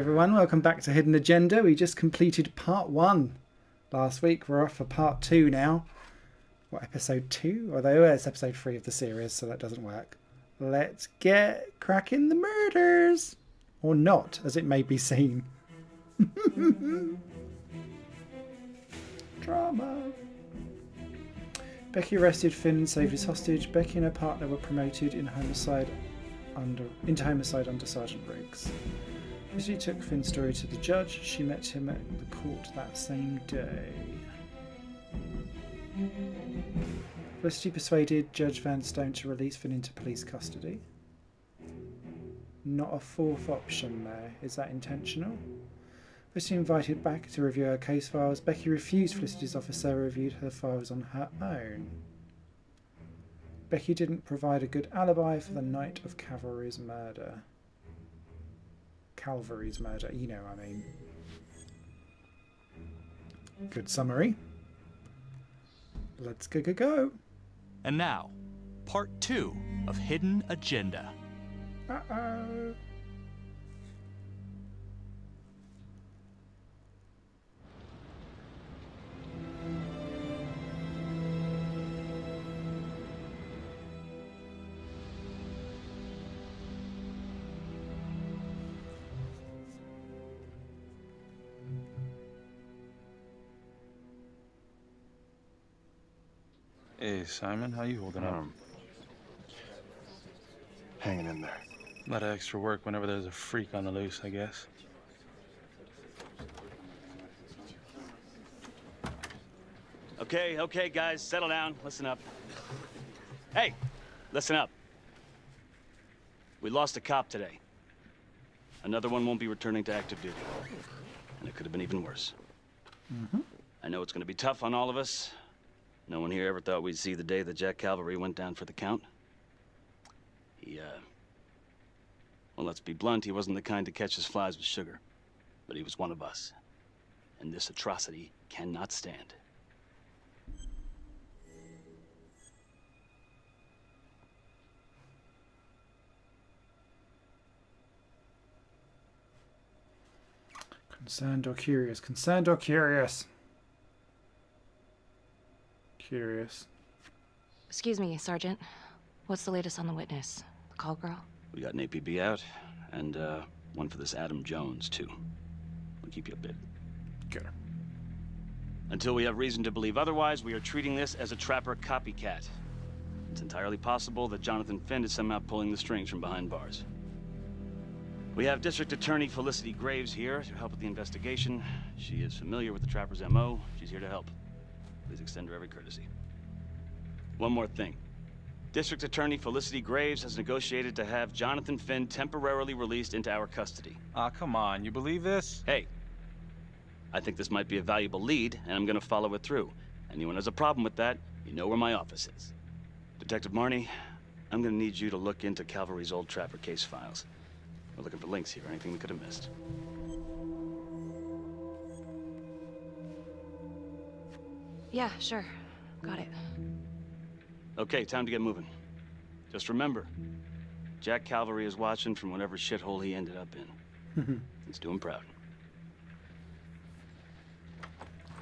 everyone, welcome back to Hidden Agenda. We just completed part 1 last week. We're off for part 2 now. What, episode 2? Although it's episode 3 of the series, so that doesn't work. Let's get cracking the murders. Or not, as it may be seen. Drama. Becky arrested Finn and saved his hostage. Becky and her partner were promoted into homicide under Sergeant Briggs. Felicity took Finn's story to the judge. She met him at the court that same day. Felicity persuaded Judge Vanstone to release Finn into police custody. Not a fourth option there. Is that intentional? Felicity invited Becky to review her case files. Becky refused. Felicity's officer reviewed her files on her own. Becky didn't provide a good alibi for the night of Calvary's murder. Calvary's murder, you know what I mean. Good summary. Let's go. And now, part 2 of Hidden Agenda. Uh-oh. Hey, Simon, how you holding up? Hanging in there. A lot of extra work whenever there's a freak on the loose, I guess. Okay, guys, settle down. Listen up. Hey, listen up. We lost a cop today. Another one won't be returning to active duty. And it could have been even worse. I know it's going to be tough on all of us. No one here ever thought we'd see the day that Jack Calvary went down for the count. Well, let's be blunt, he wasn't the kind to catch his flies with sugar. But he was one of us. And this atrocity cannot stand. Concerned or curious? Concerned or curious? Curious. Excuse me, Sergeant. What's the latest on the witness? The call girl? We got an APB out, and one for this Adam Jones, too. We'll keep you updated. Good. Until we have reason to believe otherwise, we are treating this as a trapper copycat. It's entirely possible that Jonathan Finn is somehow pulling the strings from behind bars. We have District Attorney Felicity Graves here to help with the investigation. She is familiar with the trapper's MO. She's here to help. Please extend her every courtesy. One more thing. District Attorney Felicity Graves has negotiated to have Jonathan Finn temporarily released into our custody. Ah, come on, you believe this? Hey, I think this might be a valuable lead, and I'm gonna follow it through. Anyone has a problem with that, you know where my office is. Detective Marnie, I'm gonna need you to look into Calvary's old trapper case files. We're looking for links here, anything we could have missed. Yeah, sure. Got it. Okay, time to get moving. Just remember, Jack Calvary is watching from whatever shithole he ended up in. Let's do him proud.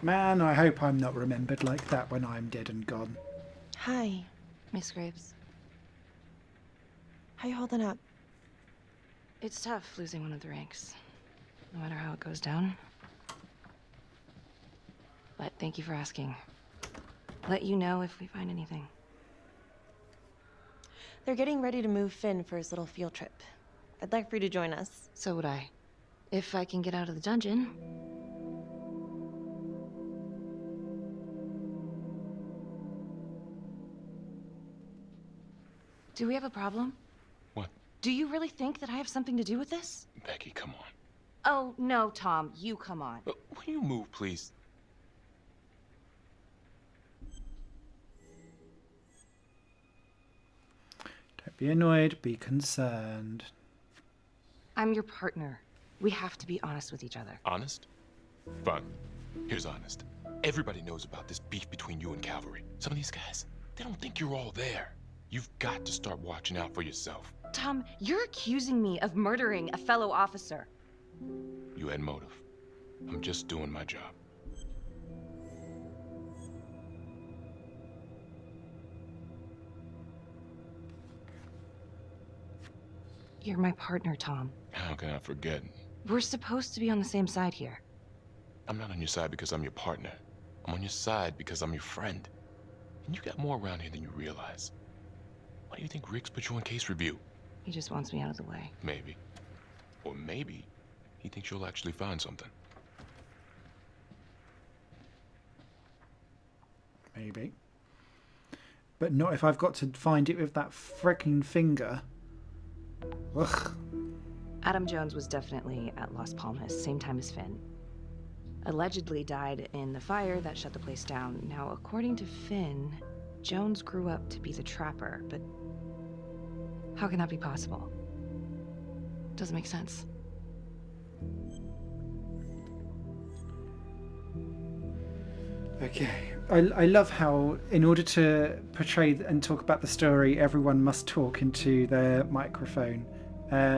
Man, I hope I'm not remembered like that when I'm dead and gone. Hi, Miss Graves. How you holding up? It's tough losing one of the ranks, no matter how it goes down. But thank you for asking. Let you know if we find anything. They're getting ready to move Finn for his little field trip. I'd like for you to join us. So would I. If I can get out of the dungeon. Do we have a problem? What? Do you really think that I have something to do with this? Becky, come on. Oh, no, Tom. You come on. Will you move, please? Don't be annoyed, be concerned. I'm your partner. We have to be honest with each other. Honest? Fine. Here's honest. Everybody knows about this beef between you and Calvary. Some of these guys, they don't think you're all there. You've got to start watching out for yourself. Tom, you're accusing me of murdering a fellow officer. You had motive. I'm just doing my job. You're my partner, Tom. How can I forget? We're supposed to be on the same side here. I'm not on your side because I'm your partner. I'm on your side because I'm your friend. And you got more around here than you realize. Why do you think Riggs put you on case review? He just wants me out of the way. Maybe. Or maybe he thinks you'll actually find something. Maybe. But not if I've got to find it with that frickin' finger. Ugh. Adam Jones was definitely at Las Palmas, same time as Finn. Allegedly died in the fire that shut the place down. Now, according to Finn, Jones grew up to be the trapper, but how can that be possible? Doesn't make sense. Okay. I love how, in order to portray and talk about the story, everyone must talk into their microphone,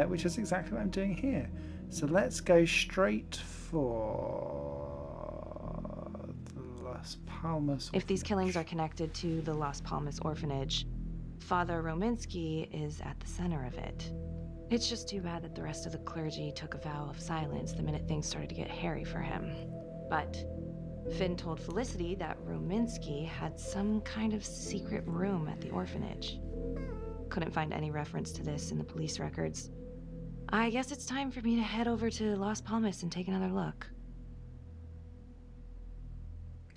which is exactly what I'm doing here. So let's go straight for the Las Palmas. If these killings are connected to the Las Palmas orphanage, Father Rominsky is at the center of it. It's just too bad that the rest of the clergy took a vow of silence the minute things started to get hairy for him. But Finn told Felicity that Rominsky had some kind of secret room at the orphanage. Couldn't find any reference to this in the police records. I guess it's time for me to head over to Las Palmas and take another look.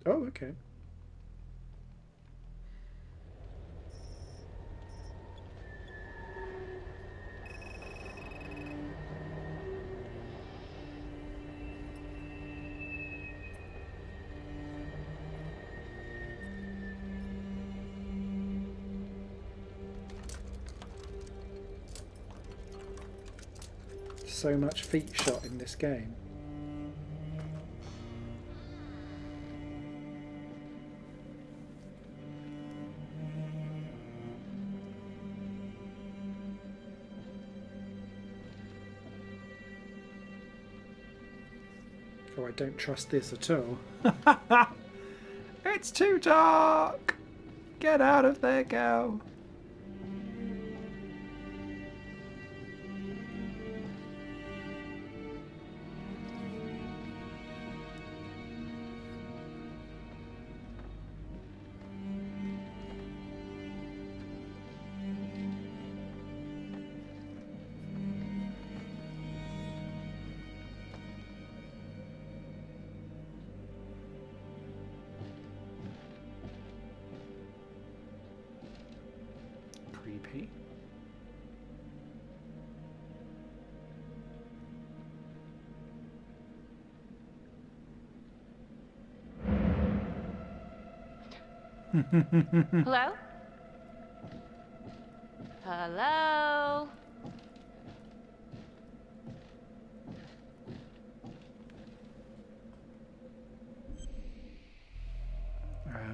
Oh, okay. So much feet shot in this game. Oh, I don't trust this at all. It's too dark! Get out of there, girl! Creepy. Hello? Hello?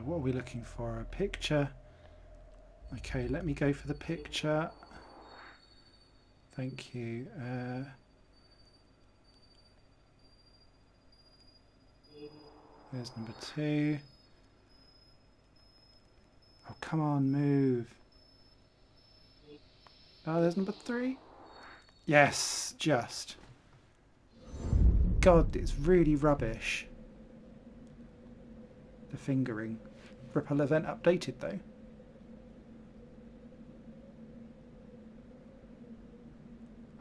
What are we looking for? A picture. Okay, let me go for the picture. Thank you. There's number 2. Oh, come on, move. Oh, there's number 3. Yes, just. God, it's really rubbish. The fingering. Ripple event updated though.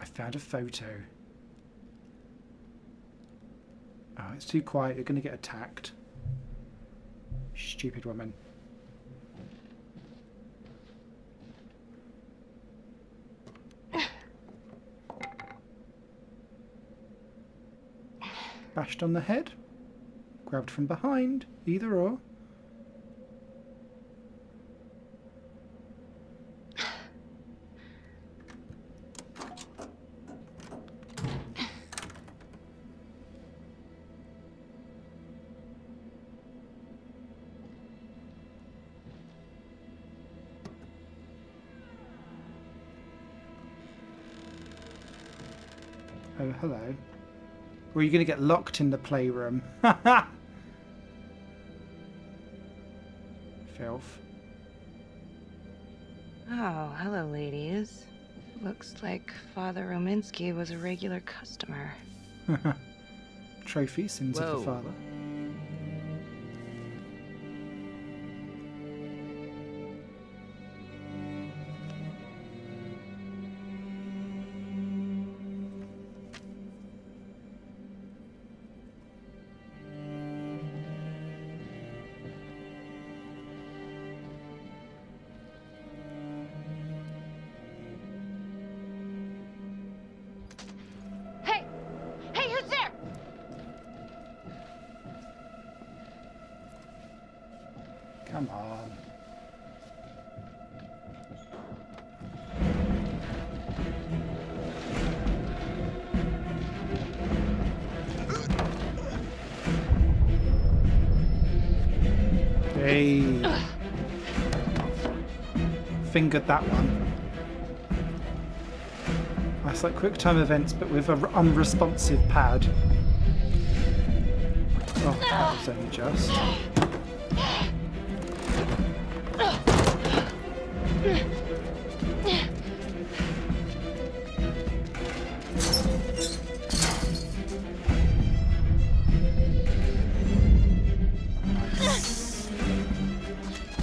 I found a photo. Oh, it's too quiet. You're going to get attacked. Stupid woman. Bashed on the head. Grabbed from behind. Either or. Oh, hello. Or are you going to get locked in the playroom? Filth. Oh, hello, ladies. Looks like Father Rominsky was a regular customer. Trophy, sins of the Whoa. father. Hey! Hey, who's there? Come on. Hey. Fingered that one. That's like QuickTime events, but with an unresponsive pad. Oh, that was only just.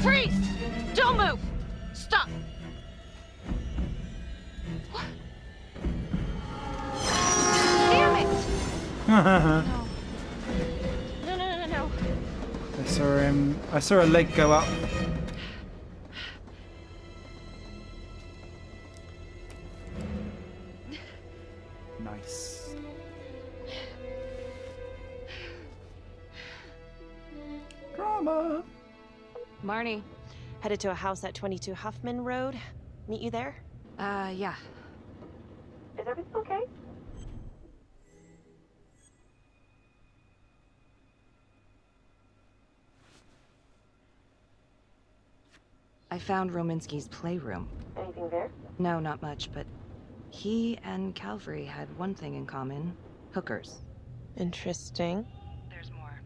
Freeze! Don't move! Stop! What? Damn it! I No. saw him. I saw a leg go up. Nice. Drama. Marnie, headed to a house at 22 Huffman Road. Meet you there? Yeah. Is everything okay? I found Rominsky's playroom. Anything there? No, not much, but he and Calvary had one thing in common. Hookers. Interesting. There's more.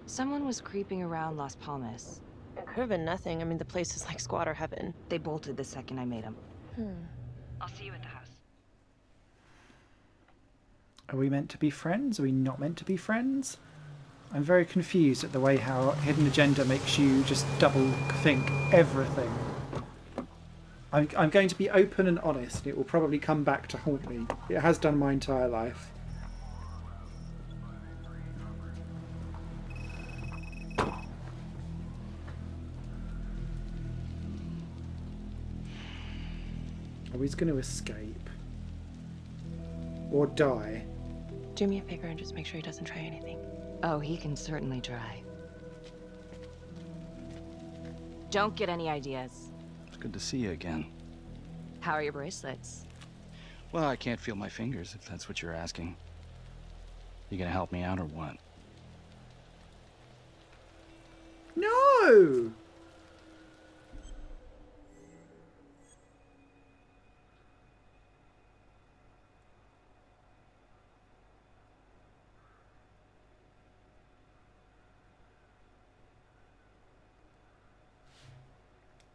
Someone was creeping around Las Palmas. It could have been nothing. I mean, the place is like squatter heaven. They bolted the second I made them. Hmm. I'll see you at the house. Are we meant to be friends? Are we not meant to be friends? I'm very confused at the way how Hidden Agenda makes you just double think everything. I'm going to be open and honest. It will probably come back to haunt me. It has done my entire life. Oh, he's going to escape. Or die. Do me a favor and just make sure he doesn't try anything. Oh, he can certainly try. Don't get any ideas. It's good to see you again. How are your bracelets? Well, I can't feel my fingers, if that's what you're asking. You gonna help me out or what? No!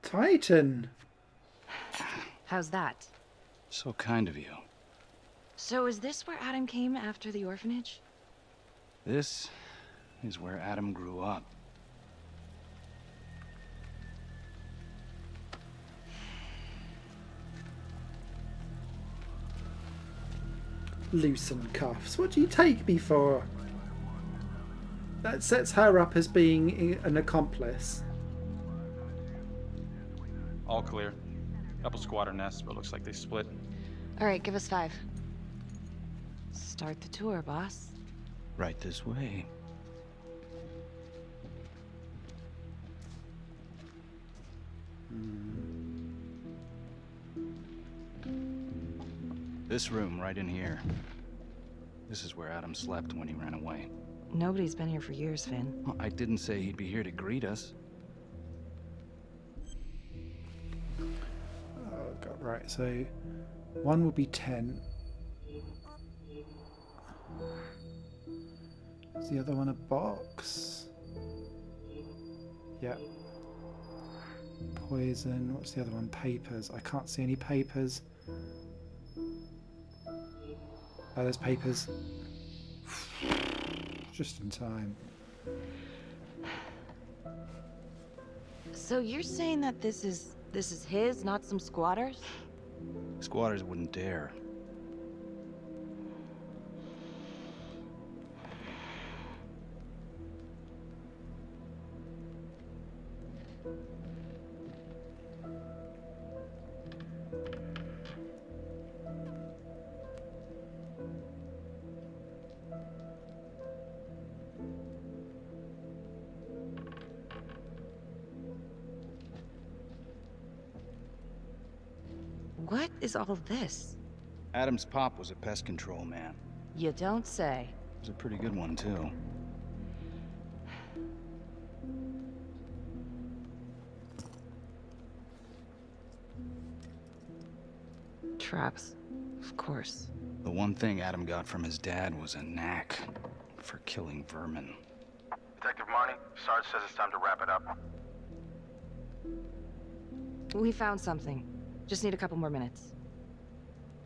Titan. How's that? So kind of you. So is this where Adam came after the orphanage? This is where Adam grew up. Loosen cuffs. What do you take me for? That sets her up as being an accomplice. All clear. Couple squatter nests, but looks like they split. All right, give us 5. Start the tour, boss. Right this way. This room right in here. This is where Adam slept when he ran away. Nobody's been here for years, Finn. Well, I didn't say he'd be here to greet us. Oh god, right, so one will be 10. Is the other one a box? Yep. Poison. What's the other one? Papers. I can't see any papers. Oh, there's papers. Just in time. So you're saying that this is his, not some squatters? Squatters wouldn't dare. What is all this? Adam's pop was a pest control man. You don't say. He was a pretty good one, too. Traps. Of course. The one thing Adam got from his dad was a knack for killing vermin. Detective Marnie, Sarge says it's time to wrap it up. We found something. Just need a couple more minutes.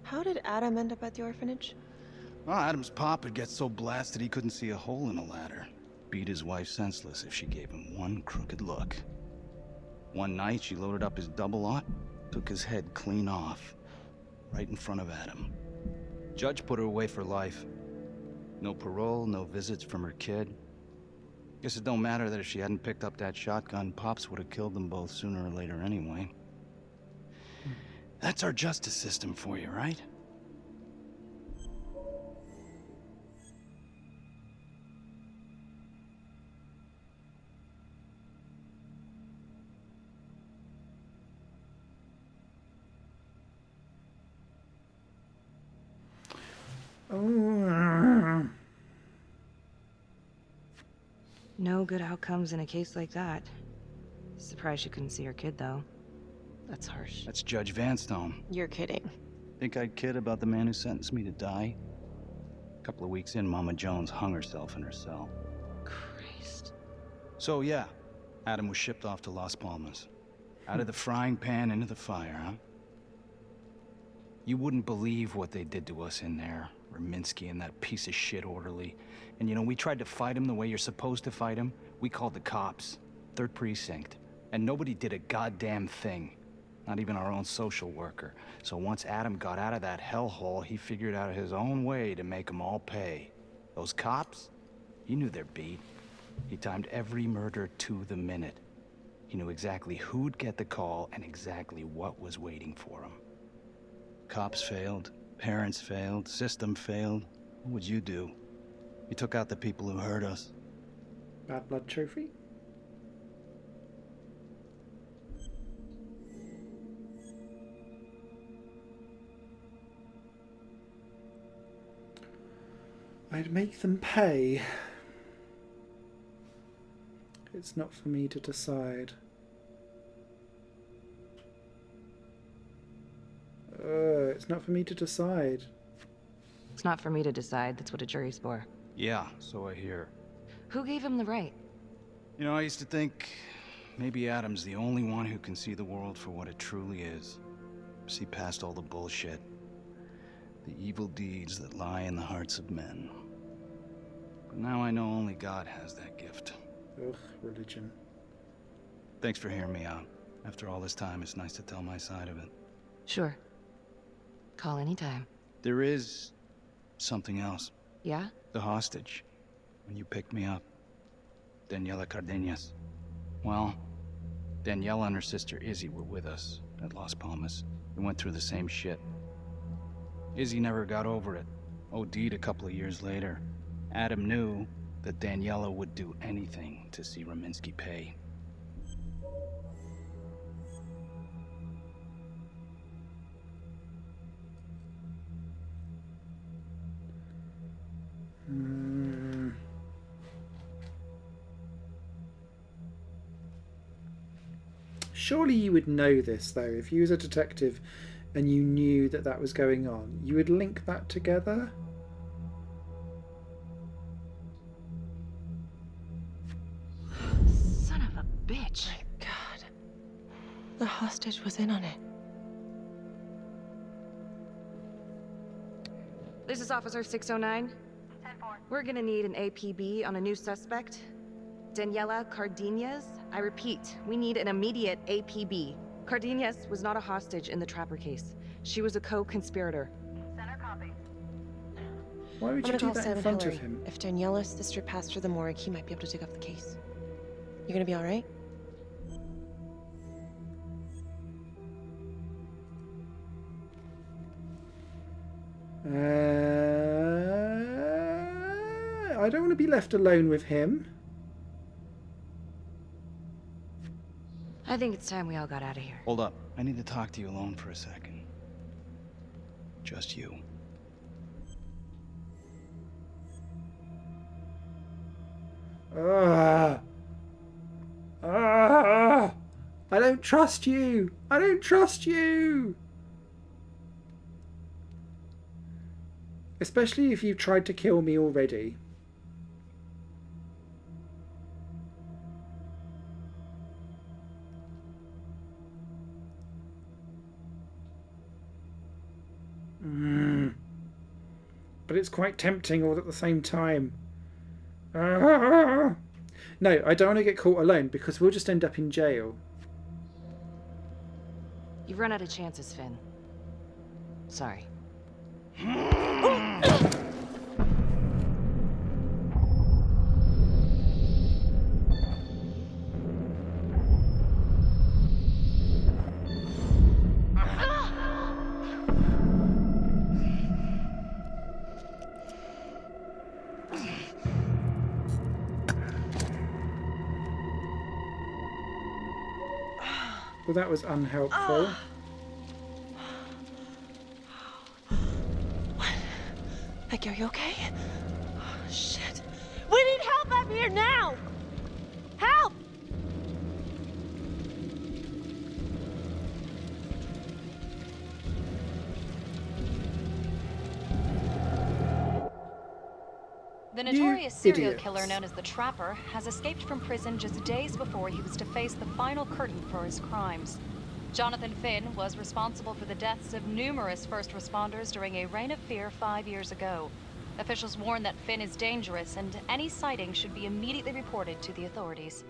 How did Adam end up at the orphanage? Well, Adam's pop would get so blasted he couldn't see a hole in a ladder. Beat his wife senseless if she gave him one crooked look. One night, she loaded up his double-aught, took his head clean off, right in front of Adam. Judge put her away for life. No parole, no visits from her kid. Guess it don't matter that if she hadn't picked up that shotgun, Pops would have killed them both sooner or later anyway. That's our justice system for you, right? No good outcomes in a case like that. Surprised she couldn't see her kid, though. That's harsh. That's Judge Vanstone. You're kidding. Think I'd kid about the man who sentenced me to die? A couple of weeks in, Mama Jones hung herself in her cell. Christ. So yeah, Adam was shipped off to Las Palmas. Out of the frying pan into the fire, huh? You wouldn't believe what they did to us in there. Rominsky and that piece of shit orderly. And you know, we tried to fight him the way you're supposed to fight him. We called the cops. 3rd Precinct. And nobody did a goddamn thing. Not even our own social worker. So once Adam got out of that hellhole, he figured out his own way to make them all pay. Those cops, he knew their beat. He timed every murder to the minute. He knew exactly who'd get the call and exactly what was waiting for him. Cops failed, parents failed, system failed. What would you do? He took out the people who hurt us. Bad blood trophy? I'd make them pay. It's not for me to decide. It's not for me to decide. It's not for me to decide. That's what a jury's for. Yeah, so I hear. Who gave him the right? You know, I used to think maybe Adam's the only one who can see the world for what it truly is. See past all the bullshit. The evil deeds that lie in the hearts of men. But now I know only God has that gift. Ugh, religion. Thanks for hearing me out. After all this time, it's nice to tell my side of it. Sure. Call anytime. There is something else. Yeah? The hostage. When you picked me up. Daniela Cardenas. Well, Daniela and her sister Izzy were with us at Las Palmas. We went through the same shit. Izzy never got over it. OD'd a couple of years later. Adam knew that Daniela would do anything to see Rominsky pay. Surely you would know this, though, if you was a detective and you knew that that was going on. You would link that together? bitch. My God. The hostage was in on it. This is Officer 609. 10-4. We're gonna need an APB on a new suspect. Daniela Cardenas. I repeat, we need an immediate APB. Cardenas was not a hostage in the Trapper case. She was a co-conspirator. Center copy. Why I'm would you gonna do call that Sam in and front Hillary. of him? If Daniela's sister passed through the morgue, he might be able to take up the case. You gonna be all right? I don't want to be left alone with him. I think it's time we all got out of here. Hold up. I need to talk to you alone for a second. Just you. I don't trust you. I don't trust you. Especially if you've tried to kill me already. But it's quite tempting all at the same time. No, I don't want to get caught alone because we'll just end up in jail. You've run out of chances, Finn. Sorry. Well, that was unhelpful. Becky, are you okay? Oh, shit. We need help up here now! Help! The notorious serial idiots. killer known as the Trapper has escaped from prison just days before he was to face the final curtain for his crimes. Jonathan Finn was responsible for the deaths of numerous first responders during a reign of fear 5 years ago. Officials warn that Finn is dangerous and any sighting should be immediately reported to the authorities.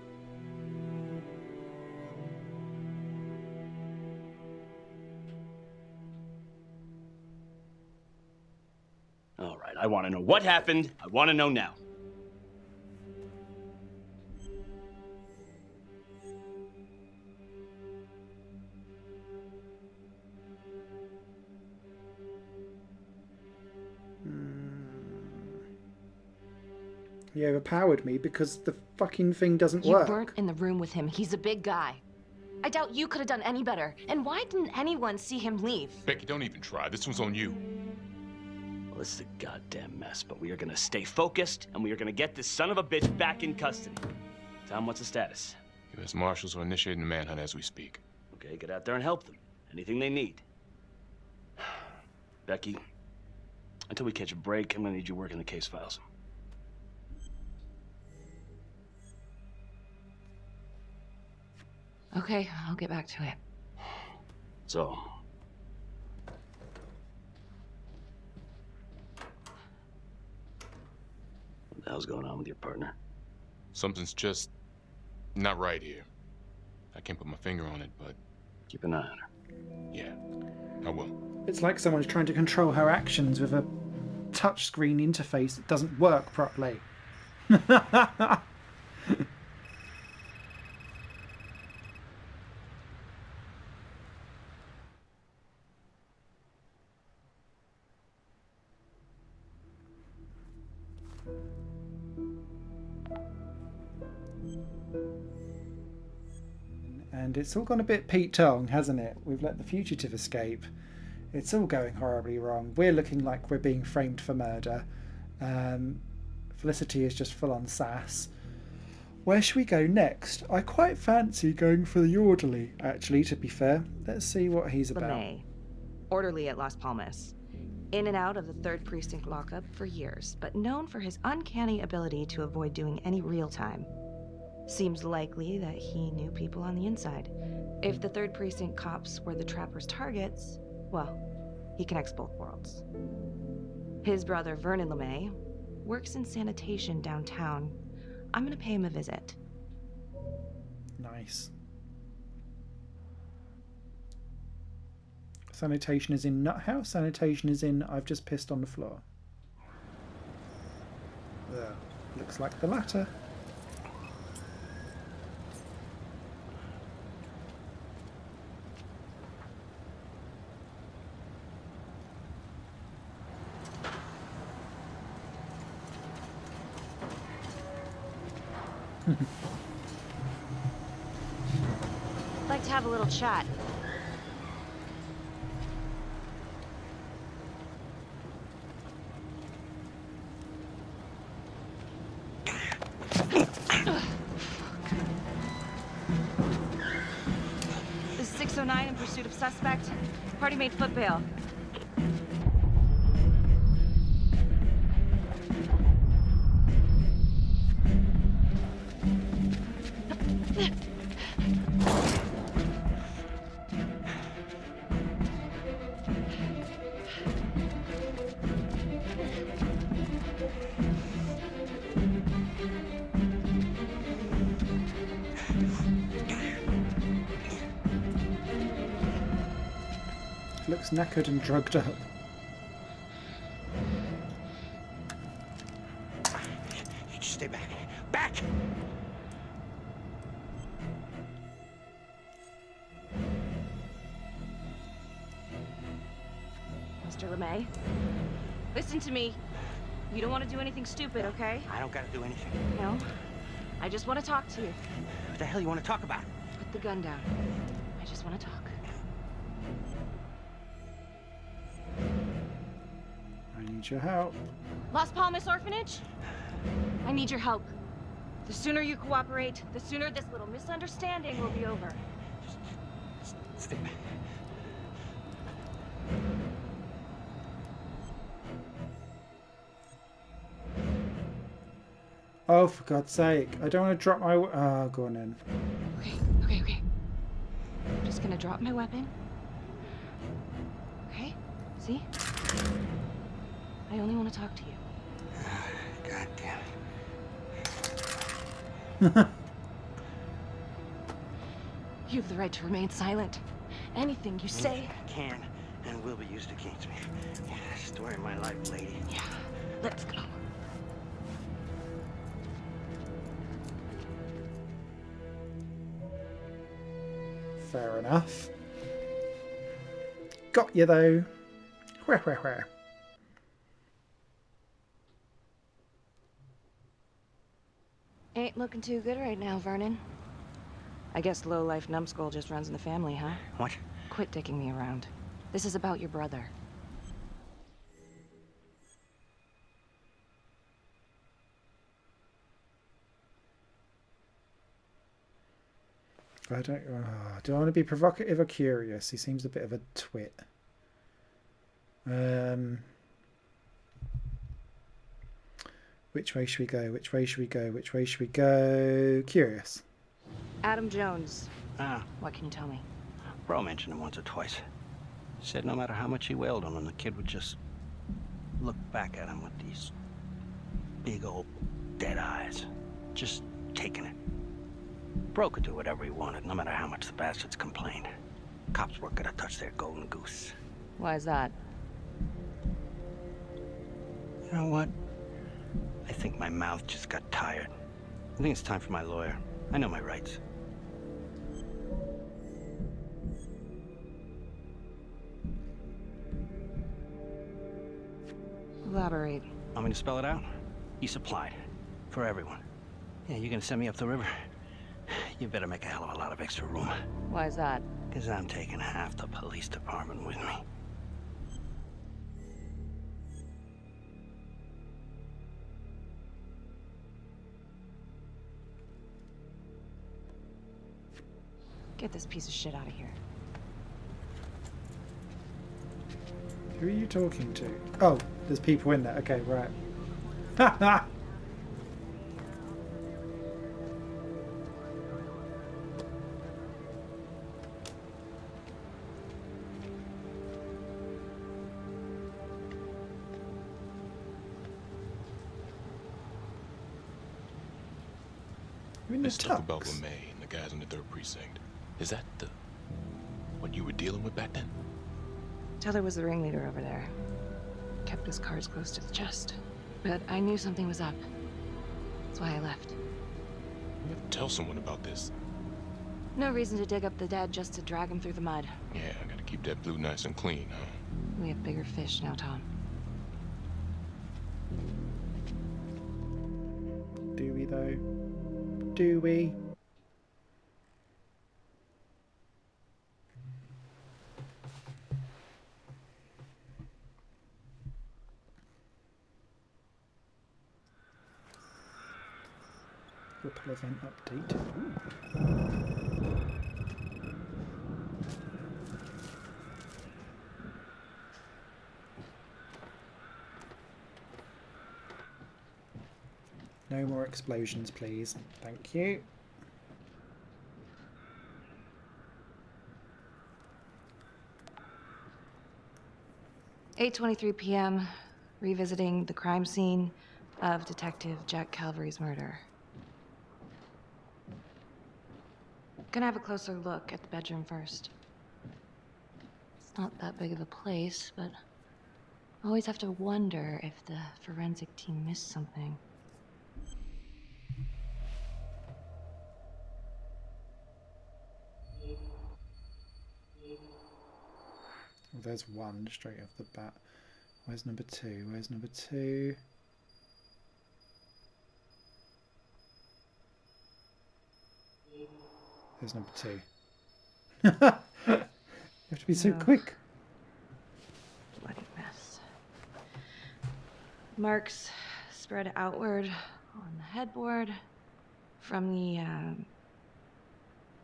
All right, I want to know what happened. I want to know now. He overpowered me because the fucking thing doesn't You work. weren't in the room with him. He's a big guy. I doubt you could have done any better. And why didn't anyone see him leave? Becky, don't even try. This one's on you. Well, this is a goddamn mess, but we are gonna stay focused, and we are gonna get this son of a bitch back in custody. Tom, what's the status? U.S. Marshals are initiating the manhunt as we speak. Okay, get out there and help them. Anything they need. Becky, until we catch a break, I'm gonna need you working the case files. Okay, I'll get back to it. So, what the hell's going on with your partner? Something's just not right here. I can't put my finger on it, but Keep an eye on her. yeah, I will. It's like someone's trying to control her actions with a touchscreen interface that doesn't work properly. And it's all gone a bit Pete Tong, hasn't it? We've let the fugitive escape. It's all going horribly wrong. We're looking like we're being framed for murder. Felicity is just full on sass. Where should we go next? I quite fancy going for the orderly, actually, to be fair. Let's see what he's about. LeMay, orderly at Las Palmas. In and out of the 3rd Precinct lockup for years, but known for his uncanny ability to avoid doing any real time. Seems likely that he knew people on the inside. If the 3rd Precinct cops were the Trapper's targets, well, he connects both worlds. His brother, Vernon LeMay, works in sanitation downtown. I'm gonna pay him a visit. Nice. Sanitation is in Nut House. Sanitation is in I've just pissed on the floor. Looks like the latter. I'd like to have a little chat. This is 609 in pursuit of suspect. Party made foot bail. Looks knackered and drugged up. Stay back. Back! Mr. LeMay, listen to me. You don't want to do anything stupid, okay? I don't gotta do anything. No. I just want to talk to you. What the hell you want to talk about? Put the gun down. I just want to talk. I need your help. Las Palmas Orphanage? I need your help. The sooner you cooperate, the sooner this little misunderstanding will be over. Stay back. Oh, for God's sake. I don't want to drop my... Oh, go on then. Okay. I'm just gonna drop my weapon. Okay? See? I only want to talk to you. God damn it. You have the right to remain silent. Anything you say... Can and will be used against me. Yeah, story of my life, lady. Yeah, let's go. Fair enough. Got you though. Where. Ain't looking too good right now, Vernon. I guess low-life numbskull just runs in the family, huh? What? Quit dicking me around. This is about your brother. I don't... do I want to be provocative or curious? He seems a bit of a twit. Which way should we go? Which way should we go? Which way should we go? Curious. Adam Jones. Ah. What can you tell me? Bro mentioned him once or twice. Said no matter how much he wailed on him, the kid would just look back at him with these big old dead eyes. Just taking it. Bro could do whatever he wanted, no matter how much the bastards complained. Cops weren't gonna touch their golden goose. Why is that? You know what? I think my mouth just got tired. I think it's time for my lawyer. I know my rights. Elaborate. Want me to spell it out? He supplied. For everyone. Yeah, you're gonna send me up the river? You better make a hell of a lot of extra room. Why is that? Because I'm taking half the police department with me. Get this piece of shit out of here. Who are you talking to? Oh, there's people in there. Okay, right. Ha ha! You're in the This stuff tux. about LeMay and the guys in the 3rd Precinct, is that what you were dealing with back then? Teller was the ringleader over there. Kept his cards close to the chest. But I knew something was up. That's why I left. You have to tell someone about this. No reason to dig up the dead just to drag them through the mud. Yeah, I gotta keep that blue nice and clean, huh? We have bigger fish now, Tom. Do we though? Do we? Ripple event update. Ooh. No more explosions, please. Thank you. "8:23 p.m. Revisiting the crime scene of Detective Jack Calvary's murder. Gonna have a closer look at the bedroom first. It's not that big of a place, but I always have to wonder if the forensic team missed something. Well, there's one straight off the bat. Where's number 2? Where's number 2? There's number 2. You have to be so quick. Bloody mess. Marks spread outward on the headboard from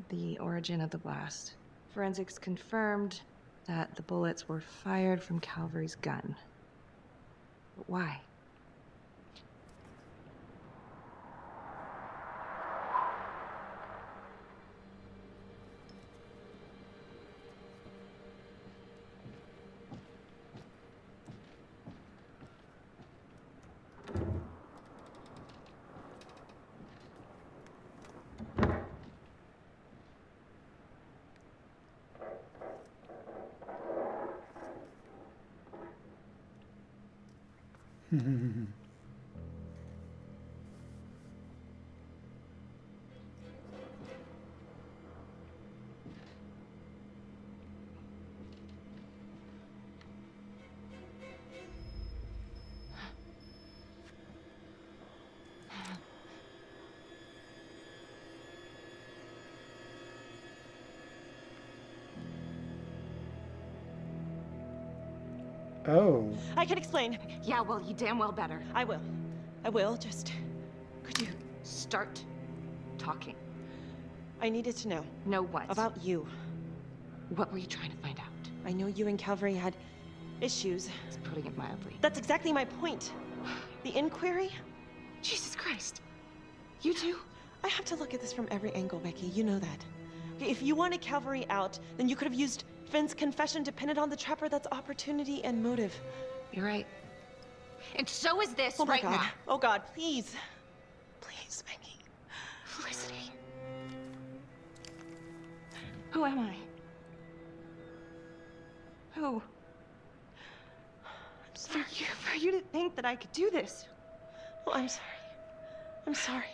the origin of the blast. Forensics confirmed that the bullets were fired from Calvary's gun. But why? Oh. I can explain. Yeah, well, you damn well better. I will. I will, just... Could you... Start talking. I needed to know. Know what? About you. What were you trying to find out? I know you and Calvary had issues. It's putting it mildly. That's exactly my point. The inquiry? Jesus Christ. You too? I have to look at this from every angle, Becky. You know that. Okay, if you wanted Calvary out, then you could have used Finn's confession to pin it on the Trapper. That's opportunity and motive. You're right. And so is this Oh my right God. now. Oh God, please. Please, Becky. Felicity. Who am I? Who? I'm sorry. For you to think that I could do this. Oh, I'm sorry. I'm sorry.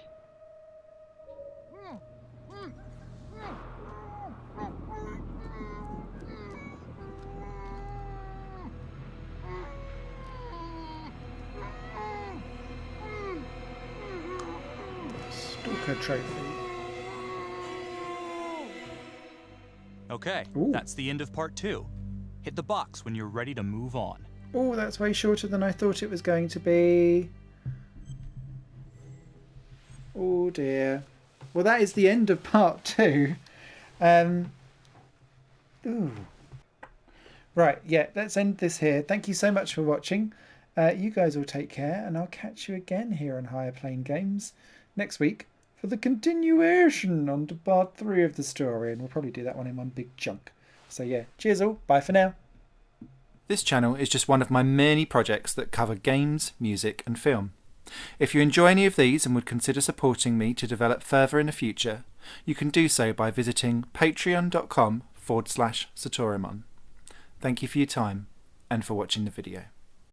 Stalker trophy. Okay, Ooh. that's the end of part 2. Hit the box when you're ready to move on. Oh, that's way shorter than I thought it was going to be. Oh dear. Well, that is the end of part 2. Ooh. Right, yeah, let's end this here. Thank you so much for watching. You guys all take care, and I'll catch you again here on Higher Plane Games next week for the continuation on to part 3 of the story, and we'll probably do that one in one big chunk. So yeah, cheers all. Bye for now. This channel is just one of my many projects that cover games, music and film. If you enjoy any of these and would consider supporting me to develop further in the future, you can do so by visiting patreon.com/Satorimon. Thank you for your time and for watching the video.